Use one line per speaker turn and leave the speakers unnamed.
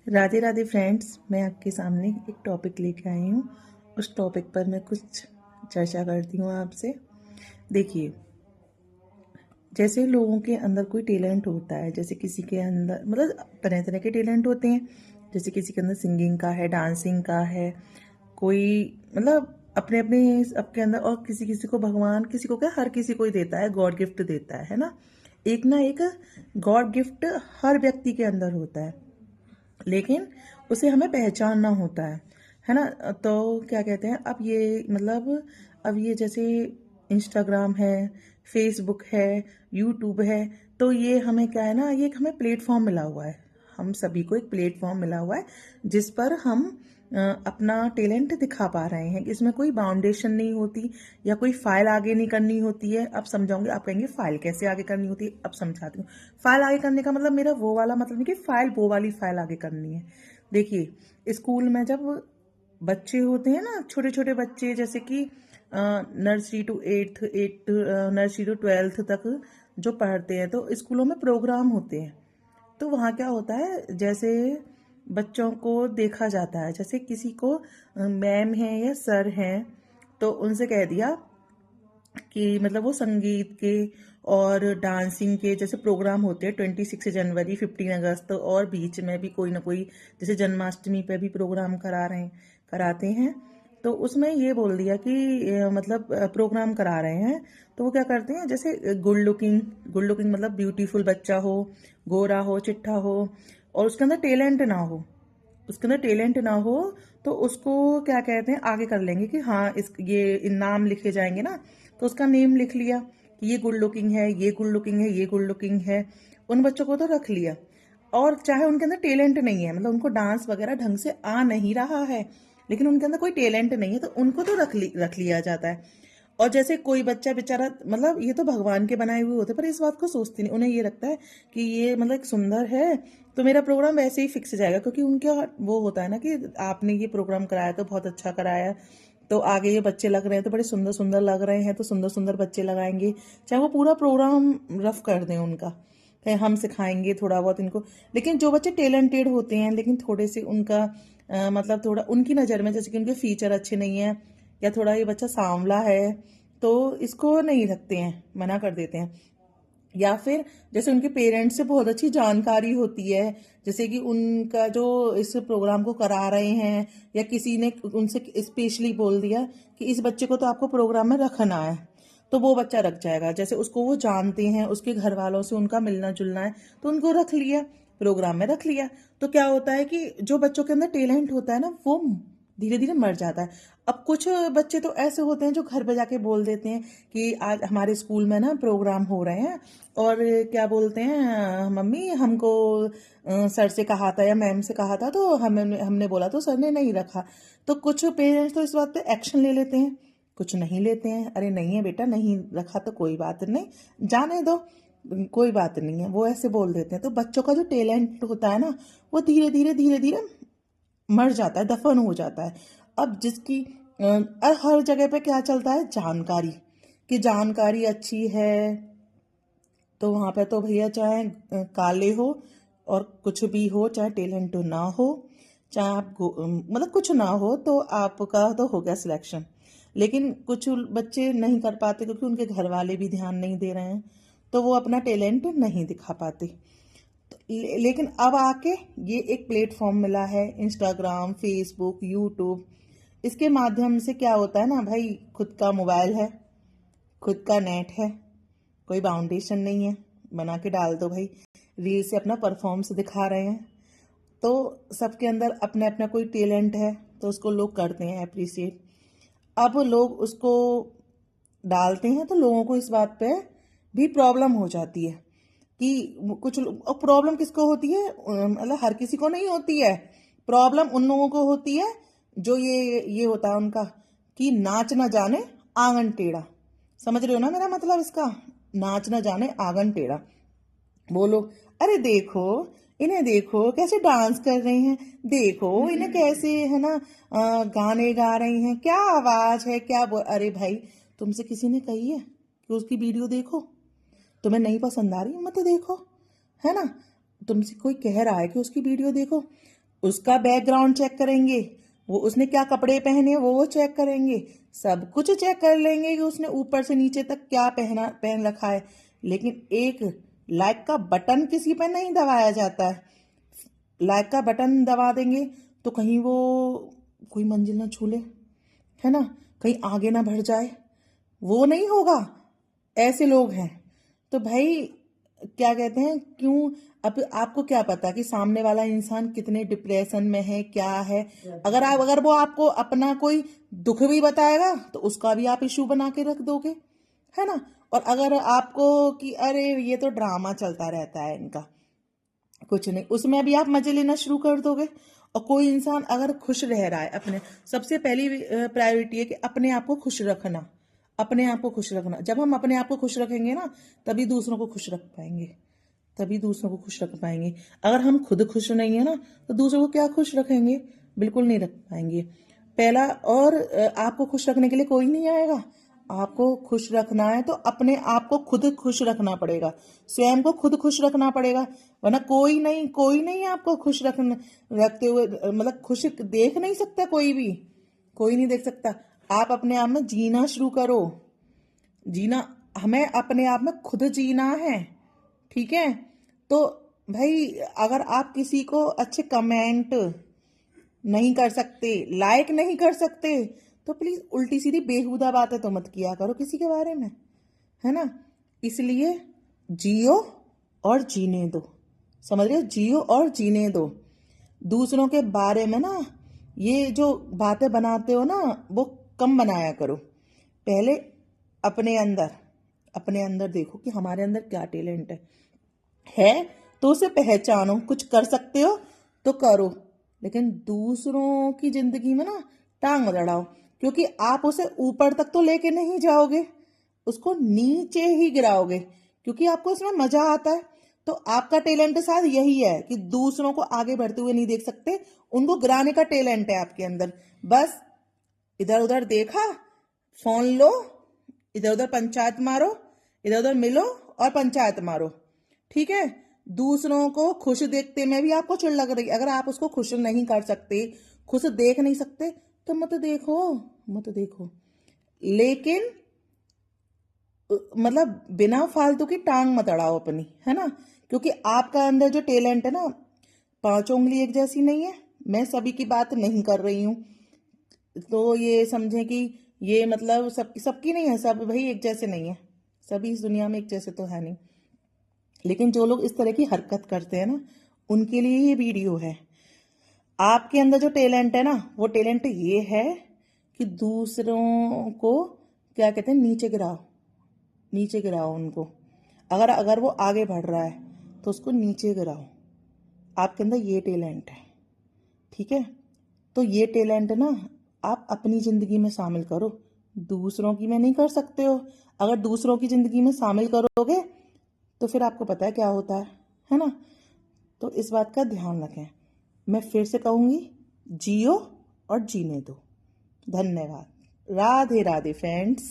Radhe Radhe friends, मैं आपके सामने एक टॉपिक लेके आई हूँ। उस टॉपिक पर मैं कुछ चर्चा करती हूँ आपसे। देखिए, जैसे लोगों के अंदर कोई टैलेंट होता है, जैसे किसी के अंदर मतलब तरह तरह के टैलेंट होते हैं। जैसे किसी के अंदर सिंगिंग का है, डांसिंग का है, कोई मतलब अपने अपने सबके अंदर। और किसी किसी को भगवान, किसी को क्या, हर किसी को ही देता है, गॉड गिफ्ट देता है ना। एक ना एक गॉड गिफ्ट हर व्यक्ति के अंदर होता है, लेकिन उसे हमें पहचानना होता है ना। तो क्या कहते हैं, अब ये मतलब अब ये जैसे इंस्टाग्राम है, फेसबुक है, यूट्यूब है, तो ये हमें क्या है ना, ये एक हमें प्लेटफॉर्म मिला हुआ है। हम सभी को एक प्लेटफॉर्म मिला हुआ है जिस पर हम अपना टैलेंट दिखा पा रहे हैं। इसमें कोई बाउंडेशन नहीं होती या कोई फाइल आगे नहीं करनी होती है। अब समझाऊंगी, आप कहेंगे फाइल कैसे आगे करनी होती है, अब समझाती हूँ। फाइल आगे करने का मतलब मेरा वो वाला मतलब नहीं कि फाइल वो वाली फाइल आगे करनी है। देखिए, स्कूल में जब बच्चे होते हैं ना, छोटे छोटे बच्चे, जैसे कि nursery to eighth, nursery to twelfth तक जो पढ़ते हैं, तो स्कूलों में प्रोग्राम होते हैं। तो वहाँ क्या होता है, जैसे बच्चों को देखा जाता है, जैसे किसी को मैम है या सर हैं, तो उनसे कह दिया कि मतलब वो संगीत के और डांसिंग के जैसे प्रोग्राम होते हैं 26 जनवरी, 15 अगस्त, और बीच में भी कोई ना कोई, जैसे जन्माष्टमी पे भी प्रोग्राम कराते हैं। तो उसमें ये बोल दिया कि मतलब प्रोग्राम करा रहे हैं। तो वो क्या करते हैं, जैसे गुड लुकिंग मतलब ब्यूटीफुल बच्चा हो, गोरा हो, चिट्ठा हो, और उसके अंदर टैलेंट ना हो, तो उसको क्या कहते हैं, आगे कर लेंगे कि हाँ, इस ये नाम लिखे जाएंगे ना, तो उसका नेम लिख लिया कि ये गुड लुकिंग है, ये गुड लुकिंग है, ये गुड लुकिंग है। उन बच्चों को तो रख लिया। और चाहे उनके अंदर टैलेंट नहीं है, मतलब उनको डांस वगैरह ढंग से आ नहीं रहा है, लेकिन उनके अंदर कोई टैलेंट नहीं है, तो उनको तो रख लिया जाता है। और जैसे कोई बच्चा बेचारा, मतलब ये तो भगवान के बनाए हुए होते हैं, पर इस बात को सोचते नहीं। उन्हें ये लगता है कि ये मतलब एक सुंदर है, तो मेरा प्रोग्राम वैसे ही फिक्स जाएगा, क्योंकि उनका वो होता है ना कि आपने ये प्रोग्राम कराया तो बहुत अच्छा कराया, तो आगे ये बच्चे लग रहे हैं तो बड़े सुंदर सुंदर लग रहे हैं, तो सुंदर सुंदर बच्चे लगाएंगे। चाहे वो पूरा प्रोग्राम रफ कर दें उनका, कहीं हम सिखाएंगे थोड़ा बहुत इनको। लेकिन जो बच्चे टैलेंटेड होते हैं, लेकिन थोड़े से उनका मतलब थोड़ा उनकी नज़र में, जैसे कि उनके फीचर अच्छे नहीं है, या थोड़ा ये बच्चा सांवला है, तो इसको नहीं रखते हैं, मना कर देते हैं। या फिर जैसे उनके पेरेंट्स से बहुत अच्छी जानकारी होती है, जैसे कि उनका जो इस प्रोग्राम को करा रहे हैं, या किसी ने उनसे स्पेशली बोल दिया कि इस बच्चे को तो आपको प्रोग्राम में रखना है, तो वो बच्चा रख जाएगा। जैसे उसको वो जानते हैं, उसके घर वालों से उनका मिलना जुलना है, तो उनको रख लिया, प्रोग्राम में रख लिया। तो क्या होता है कि जो बच्चों के अंदर टैलेंट होता है ना, वो धीरे धीरे मर जाता है। अब कुछ बच्चे तो ऐसे होते हैं जो घर पे जाके बोल देते हैं कि आज हमारे स्कूल में ना प्रोग्राम हो रहे हैं, और क्या बोलते हैं, मम्मी हमको सर से कहा था या मैम से कहा था, तो हमने बोला तो सर ने नहीं रखा। तो कुछ पेरेंट्स तो इस बात पे एक्शन ले लेते हैं, कुछ नहीं लेते हैं। अरे नहीं है बेटा, नहीं रखा तो कोई बात नहीं, जाने दो, कोई बात नहीं है, वो ऐसे बोल देते हैं। तो बच्चों का जो टैलेंट होता है ना, वो धीरे धीरे मर जाता है, दफन हो जाता है। अब जिसकी हर जगह पे क्या चलता है, जानकारी, कि जानकारी अच्छी है, तो वहाँ पे तो भैया चाहे काले हो और कुछ भी हो, चाहे टैलेंट ना हो, चाहे आप मतलब कुछ ना हो, तो आपका तो हो गया सिलेक्शन। लेकिन कुछ बच्चे नहीं कर पाते क्योंकि उनके घर वाले भी ध्यान नहीं दे रहे हैं, तो वो अपना टैलेंट नहीं दिखा पाते। लेकिन अब आके ये एक प्लेटफॉर्म मिला है, इंस्टाग्राम, फेसबुक, यूट्यूब। इसके माध्यम से क्या होता है ना भाई, खुद का मोबाइल है, खुद का नेट है, कोई बाउंडेशन नहीं है, बना के डाल दो भाई। रील से अपना परफॉर्मेंस दिखा रहे हैं, तो सबके अंदर अपना अपना कोई टैलेंट है, तो उसको लोग करते हैं अप्रिसिएट। अब लोग उसको डालते हैं, तो लोगों को इस बात पे भी प्रॉब्लम हो जाती है कि कुछ प्रॉब्लम किसको होती है, मतलब हर किसी को नहीं होती है। प्रॉब्लम उन लोगों को होती है जो ये होता है उनका, कि नाच ना जाने आंगन टेढ़ा। समझ रहे हो ना मेरा मतलब इसका, नाच ना जाने आंगन टेढ़ा। वो लोग, अरे देखो, इन्हें देखो कैसे डांस कर रही हैं, देखो इन्हें कैसे है ना गाने गा रही हैं, क्या आवाज है, अरे भाई, तुमसे किसी ने कही है कि उसकी वीडियो देखो? तुम्हें नहीं पसंद आ रही, मत देखो, है ना। तुमसे कोई कह रहा है कि उसकी वीडियो देखो, उसका बैकग्राउंड चेक करेंगे, वो उसने क्या कपड़े पहने वो चेक करेंगे, सब कुछ चेक कर लेंगे कि उसने ऊपर से नीचे तक क्या पहन रखा है। लेकिन एक लाइक का बटन किसी पर नहीं दबाया जाता है। लाइक का बटन दबा देंगे तो कहीं वो कोई मंजिल ना छू ले, है ना, कहीं आगे ना बढ़ जाए, वो नहीं होगा। ऐसे लोग हैं। तो भाई क्या कहते हैं, क्यों, अब आपको क्या पता कि सामने वाला इंसान कितने डिप्रेशन में है, क्या है। अगर वो आपको अपना कोई दुख भी बताएगा तो उसका भी आप इशू बना के रख दोगे, है ना। और अगर आपको कि अरे ये तो ड्रामा चलता रहता है इनका, कुछ नहीं, उसमें भी आप मजे लेना शुरू कर दोगे। और कोई इंसान अगर खुश रह रहा है, अपने सबसे पहली प्रायोरिटी है कि अपने आप को खुश रखना। अपने आप को खुश रखना, जब हम अपने आप को खुश रखेंगे ना तभी दूसरों को खुश रख पाएंगे, तभी दूसरों को खुश रख पाएंगे। अगर हम खुद खुश नहीं है ना तो दूसरों को क्या खुश रखेंगे, बिल्कुल नहीं रख पाएंगे। पहला, और आपको खुश रखने के लिए कोई नहीं आएगा। आपको खुश रखना है तो अपने आप को खुद खुश रखना पड़ेगा, स्वयं को खुद खुश रखना पड़ेगा। वरना कोई नहीं आपको खुश रखते हुए, मतलब खुश देख नहीं सकता, कोई नहीं देख सकता। आप अपने आप में जीना शुरू करो। जीना, हमें अपने आप में खुद जीना है, ठीक है। तो भाई अगर आप किसी को अच्छे कमेंट नहीं कर सकते, लाइक नहीं कर सकते, तो प्लीज उल्टी सीधी बेहुदा बातें तो मत किया करो किसी के बारे में, है ना। इसलिए जियो और जीने दो, समझ रहे हो, जियो और जीने दो। दूसरों के बारे में ना ये जो बातें बनाते हो ना वो कम बनाया करो। पहले अपने अंदर अपने अंदर देखो कि हमारे अंदर क्या टैलेंट है तो उसे पहचानो। कुछ कर सकते हो तो करो, लेकिन दूसरों की जिंदगी में ना टांग मत अड़ाओ, क्योंकि आप उसे ऊपर तक तो लेके नहीं जाओगे, उसको नीचे ही गिराओगे, क्योंकि आपको इसमें मजा आता है। तो आपका टैलेंट शायद यही है कि दूसरों को आगे बढ़ते हुए नहीं देख सकते, उनको गिराने का टैलेंट है आपके अंदर। बस इधर उधर देखा, फोन लो, इधर उधर पंचायत मारो, इधर उधर मिलो और पंचायत मारो, ठीक है। दूसरों को खुश देखते में भी आपको चिढ़ लग रही, अगर आप उसको खुश नहीं कर सकते, खुश देख नहीं सकते, तो मत देखो। लेकिन मतलब बिना फालतू की टांग मत अड़ाओ अपनी, है ना। क्योंकि आपका अंदर जो टैलेंट है ना, पांचों उंगली एक जैसी नहीं है। मैं सभी की बात नहीं कर रही हूँ, तो ये समझे कि ये मतलब सबकी नहीं है, सब भाई एक जैसे नहीं है, सभी इस दुनिया में एक जैसे तो है नहीं। लेकिन जो लोग इस तरह की हरकत करते हैं ना, उनके लिए ये वीडियो है। आपके अंदर जो टैलेंट है ना, वो टैलेंट ये है कि दूसरों को क्या कहते हैं, नीचे गिराओ उनको। अगर अगर वो आगे बढ़ रहा है तो उसको नीचे गिराओ। आपके अंदर ये टैलेंट है, ठीक है। तो ये टैलेंट ना आप अपनी जिंदगी में शामिल करो, दूसरों की में नहीं कर सकते हो। अगर दूसरों की जिंदगी में शामिल करोगे तो फिर आपको पता है क्या होता है ना। तो इस बात का ध्यान रखें। मैं फिर से कहूंगी, जियो और जीने दो। धन्यवाद। राधे राधे फ्रेंड्स।